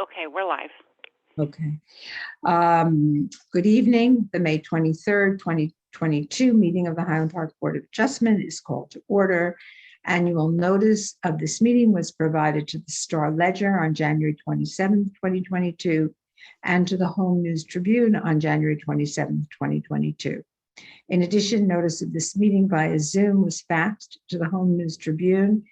Okay, we're live. Okay. Good evening. The May 23rd, 2022 meeting of the Highland Park Board of Adjustment is called to order. Annual notice of this meeting was provided to the Star Ledger on January 27th, 2022, and to the Home News Tribune on January 27th, 2022. In addition, notice of this meeting via Zoom was faxed to the Home News Tribune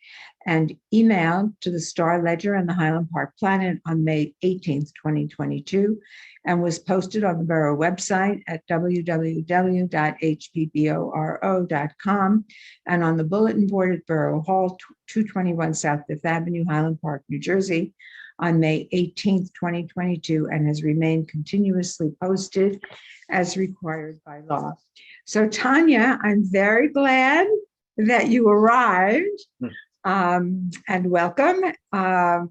and emailed to the Star Ledger and the Highland Park Planet on May 18th, 2022, and was posted on the borough website at www.hpboro.com and on the bulletin board at Borough Hall, 221 South Fifth Avenue, Highland Park, New Jersey, on May 18th, 2022, and has remained continuously posted as required by law. So Tanya, I'm very glad that you arrived, and welcome.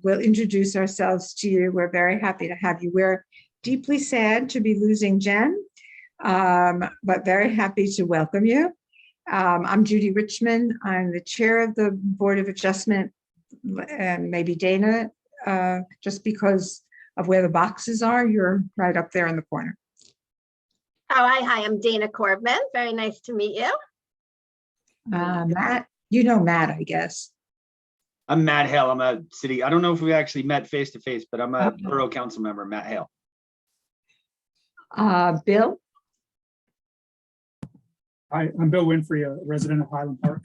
We'll introduce ourselves to you. We're very happy to have you. We're deeply sad to be losing Jen, but very happy to welcome you. I'm Judy Richmond. I'm the chair of the Board of Adjustment, and maybe Dana, just because of where the boxes are, you're right up there in the corner. Oh, hi, I'm Dana Corbin. Very nice to meet you. Matt, you know Matt, I guess. I'm Matt Hale. I'm a city. I don't know if we actually met face to face, but I'm a borough council member, Matt Hale. Bill? Hi, I'm Bill Winfrey, a resident of Highland Park.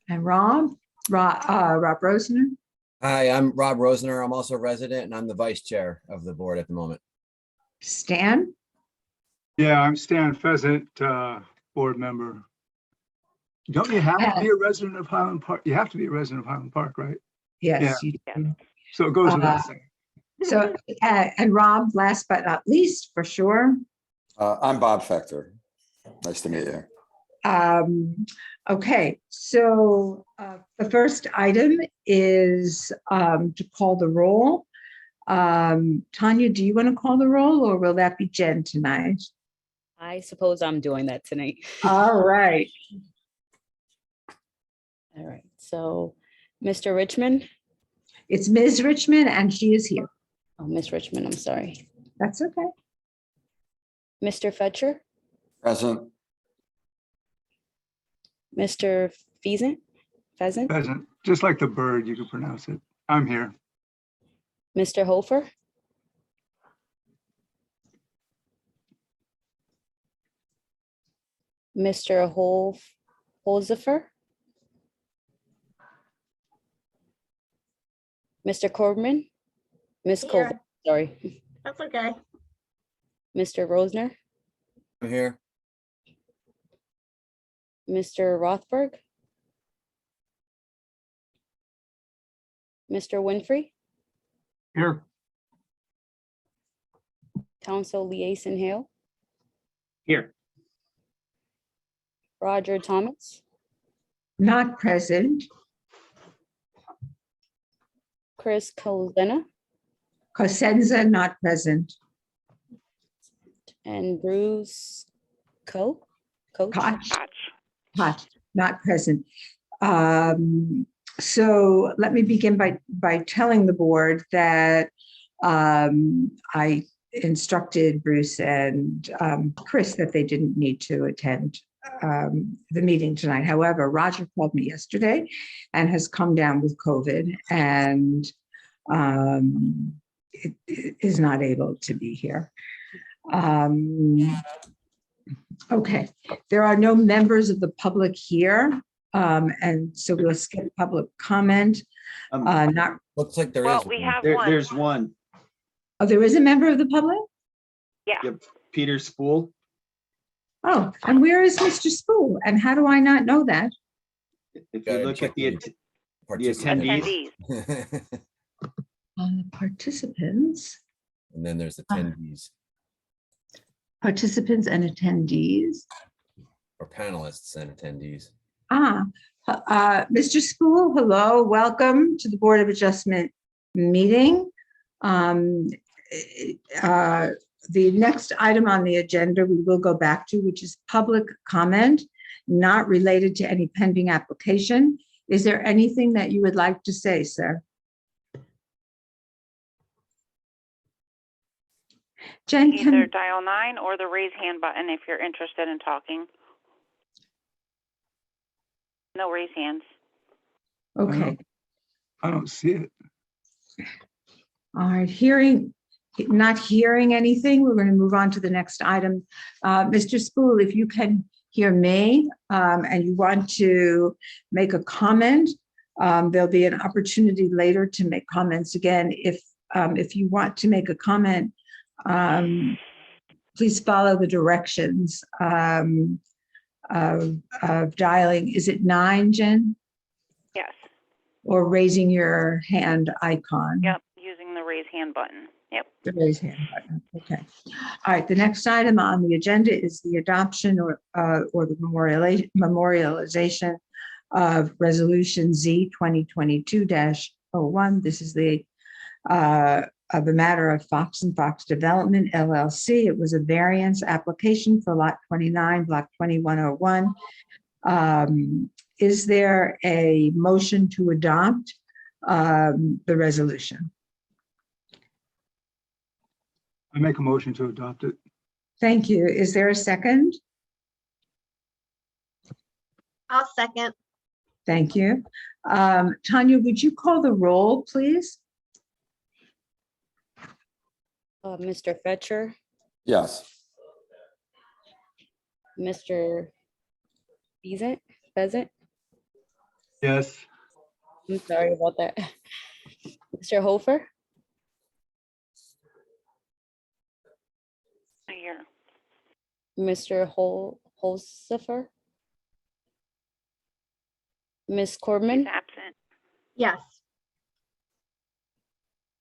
And Rob Rosner? Hi, I'm Rob Rosner. I'm also a resident and I'm the vice chair of the board at the moment. Stan? Yeah, I'm Stan Pheasant, board member. Don't you have to be a resident of Highland Park? You have to be a resident of Highland Park, right? Yes, you do. So it goes without saying. So, and Rob, last but not least, for sure. I'm Bob Fechter. Nice to meet you. Okay, so the first item is to call the roll. Tanya, do you want to call the roll, or will that be Jen tonight? I suppose I'm doing that tonight. All right. All right. So, Mr. Richmond. It's Ms. Richmond, and she is here. Oh, Miss Richmond, I'm sorry. That's okay. Mr. Fetcher. Present. Mr. Pheasant. Pheasant, just like the bird, you can pronounce it. I'm here. Mr. Hofer. Mr. Holzifer. Mr. Corbin. Miss Here. Corbin, sorry. That's okay. Mr. Rosner. I'm here. Mr. Rothberg. Mr. Winfrey. Here. Council Liaison Hale. Here. Roger Thomas. Not present. Chris Cosenza. Cosenza, not present. And Bruce Koch, Koch, not present. So let me begin by telling the board that I instructed Bruce and Chris that they didn't need to attend the meeting tonight. However, Roger called me yesterday and has come down with COVID and is not able to be here. Okay, there are no members of the public here, and so we'll skip public comment. Looks like there is. Well, we have one. There's one. Oh, there is a member of the public? Yeah. Yep. Peter Spool. Oh, and where is Mr. Spool? And how do I not know that? If Gotta you look check at the attendees. On the participants. And then there's attendees Participants and attendees. or panelists and attendees. Mr. Spool, hello, welcome to the Board of Adjustment meeting. The next item on the agenda we will go back to, which is public comment, not related to any pending application. Is there anything that you would like to say, sir? Jen, Either can, dial 9 or the raise hand button if you're interested in talking. No raise hands. okay, I don't see it. all right, not hearing anything, we're going to move on to the next item. Mr. Spool, if you can hear me and you want to make a comment, there'll be an opportunity later to make comments again. If you want to make a comment, please follow the directions of dialing. Is it 9, Jen? Yes. Or raising your hand icon? Yep. Using the raise hand button. Yep. The raise hand button. Okay. All right. The next item on the agenda is the adoption or the memorialization of Resolution Z 2022-01. This is the of the matter of Fox and Fox Development LLC. It was a variance application for Lot 29, Block 2101. Is there a motion to adopt the resolution? I make a motion to adopt it. Thank you. Is there a second? I'll second. Thank you. Tanya, would you call the roll, please? Mr. Fetcher, Yes. Mr. Pheasant. Yes. I'm sorry about that. Mr. Hofer, Here. Mr. Holsifer, Ms. He's Corbin, absent. Yes.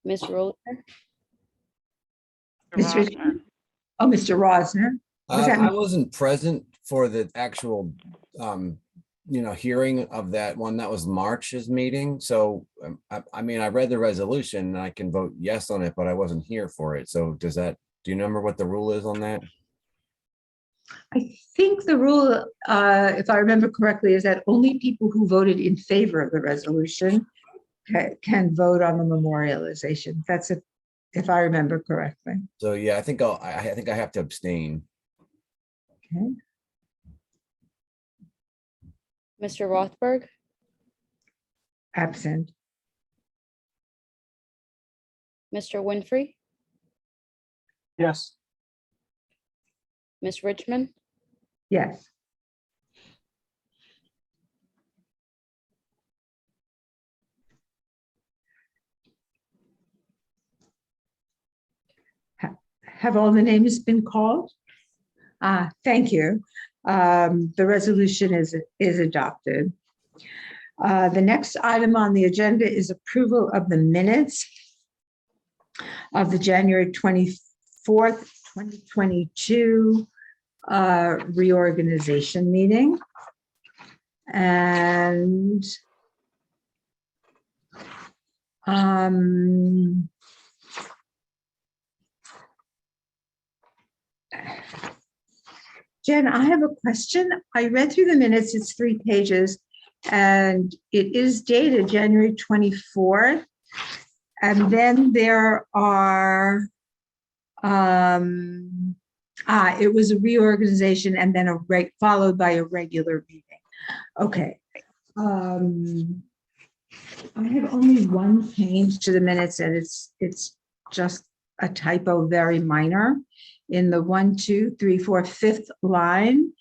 Ms. Rosner, Mr. Rosner. Oh, Mr. Rosner. Was that I wasn't present for the actual, hearing of that one. That was March's meeting. So, I mean, I read the resolution and I can vote yes on it, but I wasn't here for it. So do you remember what the rule is on that? I think the rule, if I remember correctly, is that only people who voted in favor of the resolution can vote on the memorialization. That's if I remember correctly. So, yeah, I think I have to abstain. Okay. Mr. Rothberg, Absent. Mr. Winfrey, Yes. Ms. Richmond, Yes. Have all the names been called? Thank you. The resolution is adopted. The next item on the agenda is approval of the minutes of the January 24th, 2022 reorganization meeting. And Jen, I have a question. I read through the minutes, it's 3 pages, and it is dated January 24th. And then there are, it was a reorganization and then followed by a regular meeting. Okay. I have only one change to the minutes, and it's just a typo, very minor. In the 1, 2, 3, 4, 5th line,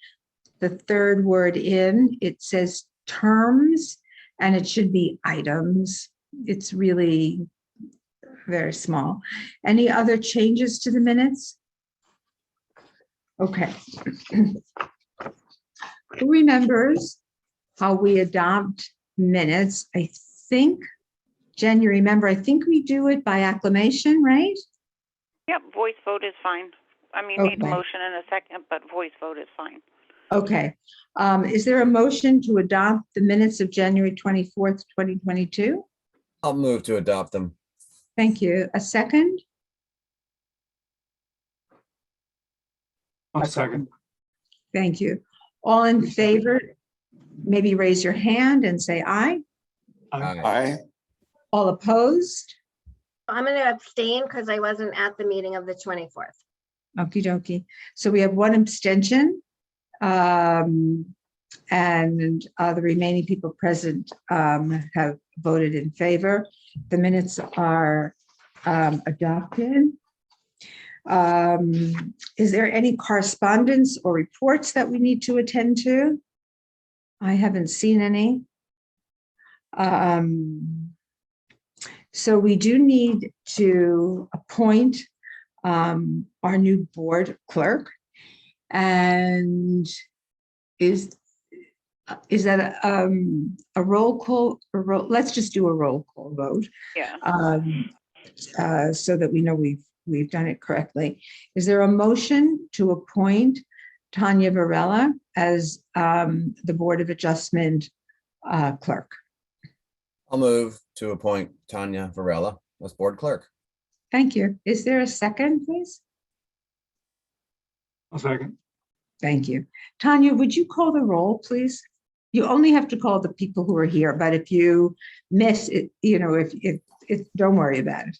the third word in, it says terms, and it should be items. It's really very small. Any other changes to the minutes? Okay. Who remembers how we adopt minutes? I think, Jen, you remember, I think we do it by acclamation, right? Yep. Voice vote is fine. I mean, Okay. need a motion in a second, but voice vote is fine. Okay. Is there a motion to adopt the minutes of January 24th, 2022? I'll move to adopt them. Thank you. A second? I'll second. Thank you. All in favor, maybe raise your hand and say aye. Aye. All opposed? I'm going to abstain because I wasn't at the meeting of the 24th. Okie dokie. So we have one abstention. And the remaining people present have voted in favor. The minutes are adopted. Is there any correspondence or reports that we need to attend to? I haven't seen any. So we do need to appoint our new board clerk. And is that a roll call? Let's just do a roll call vote Yeah. so that we know we've done it correctly. Is there a motion to appoint Tanya Varela as the Board of Adjustment clerk? I'll move to appoint Tanya Varela as board clerk. Thank you. Is there a second, please? I'll second. Thank you. Tanya, would you call the roll, please? You only have to call the people who are here, but if you miss it, if don't worry about it.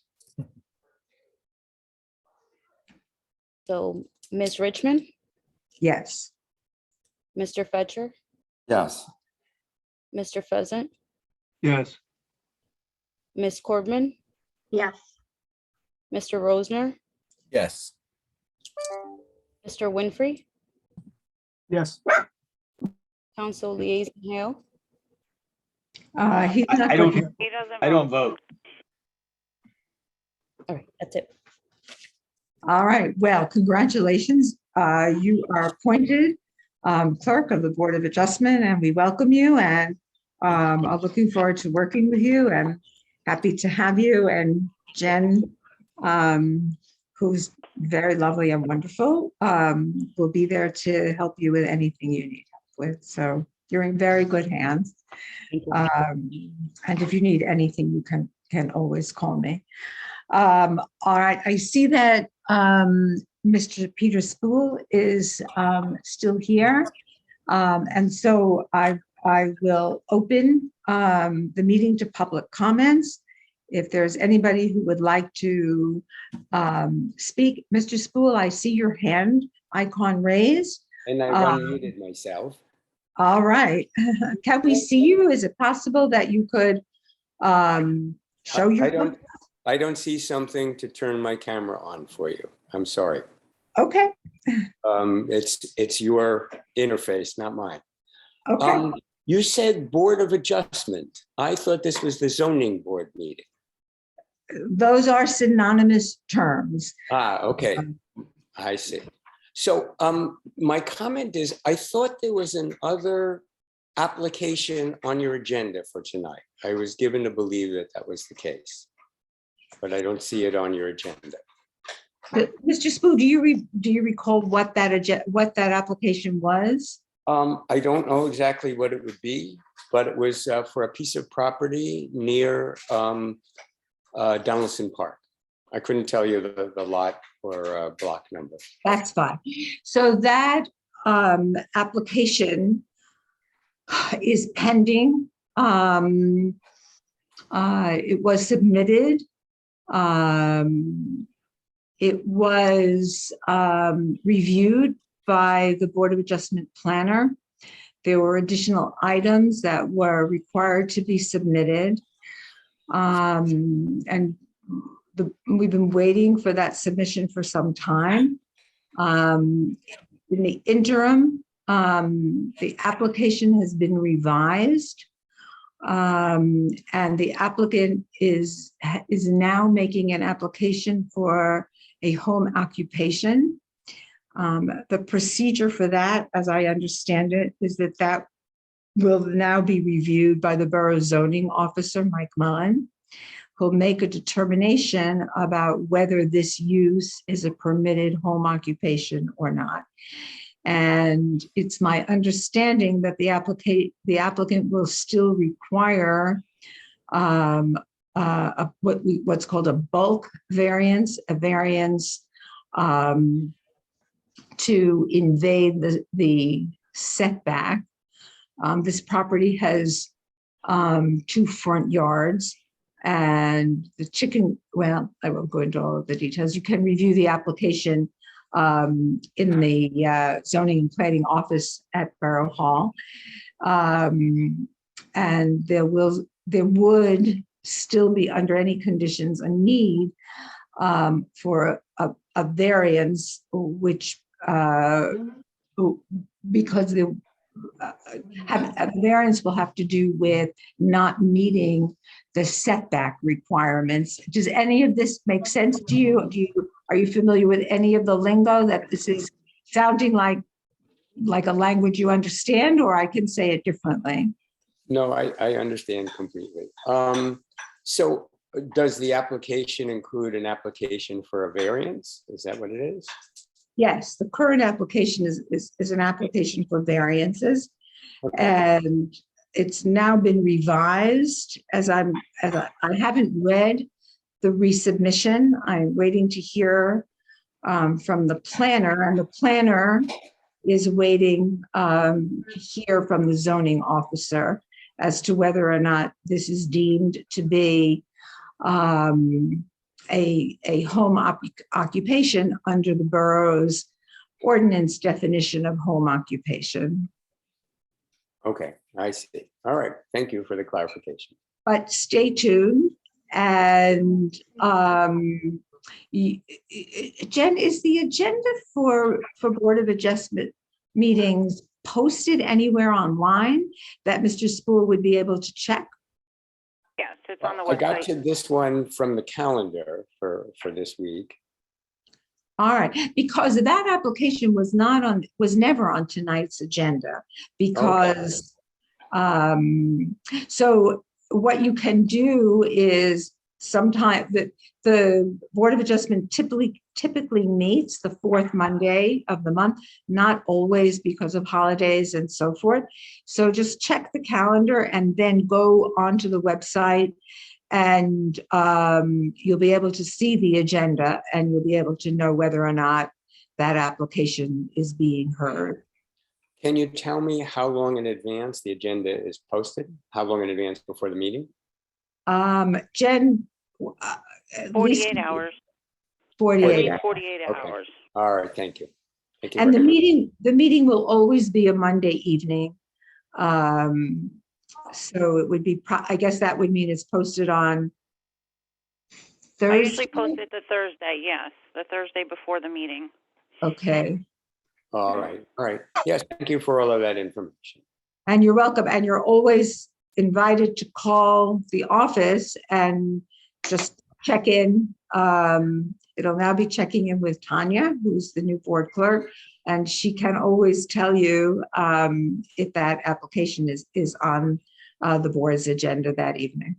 So Ms. Richmond, Yes. Mr. Fetcher, Yes. Mr. Pheasant, Yes. Ms. Corbin, Yes. Mr. Rosner, Yes. Mr. Winfrey, Yes. Council Liaison Hale. He's not I don't, here. He doesn't. I don't vote. All right, that's it. All right. Well, congratulations. You are appointed clerk of the Board of Adjustment, and we welcome you. And I'm looking forward to working with you and happy to have you. And Jen, who's very lovely and wonderful, will be there to help you with anything you need help with. So you're in very good hands. Thank you. And if you need anything, you can always call me. All right, I see that Mr. Peter Spool is still here. And so I will open the meeting to public comments. If there's anybody who would like to speak, Mr. Spool, I see your hand icon raised. And I unmuted myself. All right. Can we see you? Is it possible that you could show your? I don't see something to turn my camera on for you. I'm sorry. Okay. It's your interface, not mine. Okay. You said Board of Adjustment. I thought this was the zoning board meeting. Those are synonymous terms. Okay. I see. So my comment is, I thought there was another application on your agenda for tonight. I was given to believe that that was the case, but I don't see it on your agenda. Mr. Spool, do you recall what that application was? I don't know exactly what it would be, but it was for a piece of property near Donaldson Park. I couldn't tell you the lot or block number. That's fine. So that application is pending. It was submitted. It was reviewed by the Board of Adjustment planner. There were additional items that were required to be submitted. And we've been waiting for that submission for some time. In the interim, the application has been revised. And the applicant is now making an application for a home occupation. The procedure for that, as I understand it, is that will now be reviewed by the Borough Zoning Officer, Mike Mullen, who'll make a determination about whether this use is a permitted home occupation or not. And it's my understanding that the applicant will still require what's called a bulk variance, a variance to invade the setback. This property has 2 front yards. And the chicken, well, I won't go into all of the details. You can review the application in the zoning and planning office at Borough Hall. And there would still be, under any conditions, a need for a variance, which because the a variance will have to do with not meeting the setback requirements. Does any of this make sense to you? Are you familiar with any of the lingo that this is sounding like a language you understand, or I can say it differently? No, I understand completely. So does the application include an application for a variance? Is that what it is? Yes, the current application is an application for variances, Okay. and it's now been revised I haven't read the resubmission. I'm waiting to hear from the planner, and the planner is waiting to hear from the zoning officer as to whether or not this is deemed to be a home occupation under the borough's ordinance definition of home occupation. Okay, I see. All right, thank you for the clarification. But stay tuned. And Jen, is the agenda for Board of Adjustment meetings posted anywhere online that Mr. Spool would be able to check? Yes, it's on the I got website. to this one from the calendar for this week. All right, because that application was never on tonight's agenda, because so what you can do is sometime the Board of Adjustment typically meets the fourth Monday of the month, not always because of holidays and so forth. So just check the calendar and then go onto the website, and you'll be able to see the agenda, and you'll be able to know whether or not that application is being heard. Can you tell me how long in advance the agenda is posted? How long in advance before the meeting? Jen, at least 48 hours. 48 At least 48 Okay. hours. All right, thank you. Thank you And the very much. meeting will always be a Monday evening. So it would be, I guess that would mean it's posted on I Thursday. usually post it the Thursday, yes, the Thursday before the meeting. Okay, All right. Yes, thank you for all of that information. and you're welcome. And you're always invited to call the office and just check in. It'll now be checking in with Tanya, who's the new board clerk, and she can always tell you if that application is on the board's agenda that evening.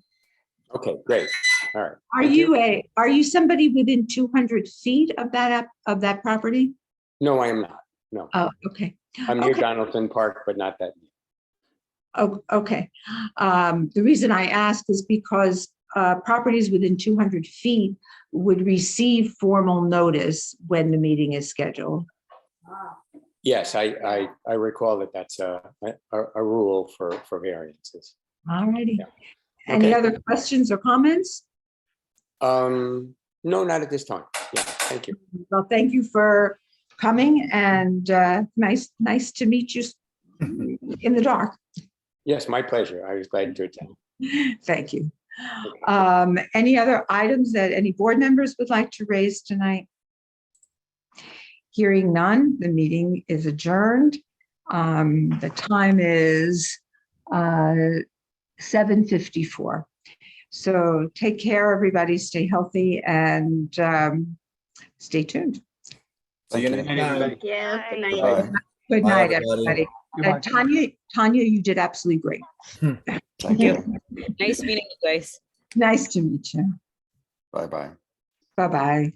Okay, great. All right. Are Thank are you somebody within 200 feet of that property? No, I am not. No, Oh, okay. I'm near Okay. Donaldson Park, but not that. Oh, okay. The reason I ask is because properties within 200 feet would receive formal notice when the meeting is scheduled. Yes, I recall that that's a rule for variances. All righty. Yeah. Any Okay. other questions or comments? No, not at this time. Yeah, thank you. Well, thank you for coming, and nice to meet you in the dark. Yes, my pleasure. I was glad to attend. Thank you. Any other items that any board members would like to raise tonight? Hearing none, the meeting is adjourned. The time is 7:54. So take care, everybody. Stay healthy and stay tuned. See you Thank next you. time. Thank you. Bye. Good night. Bye. Good Bye, night, everybody. everybody. Goodbye. Tanya, you did absolutely great. Thank you. Nice meeting you guys. Nice to meet you. Bye-bye. Bye-bye.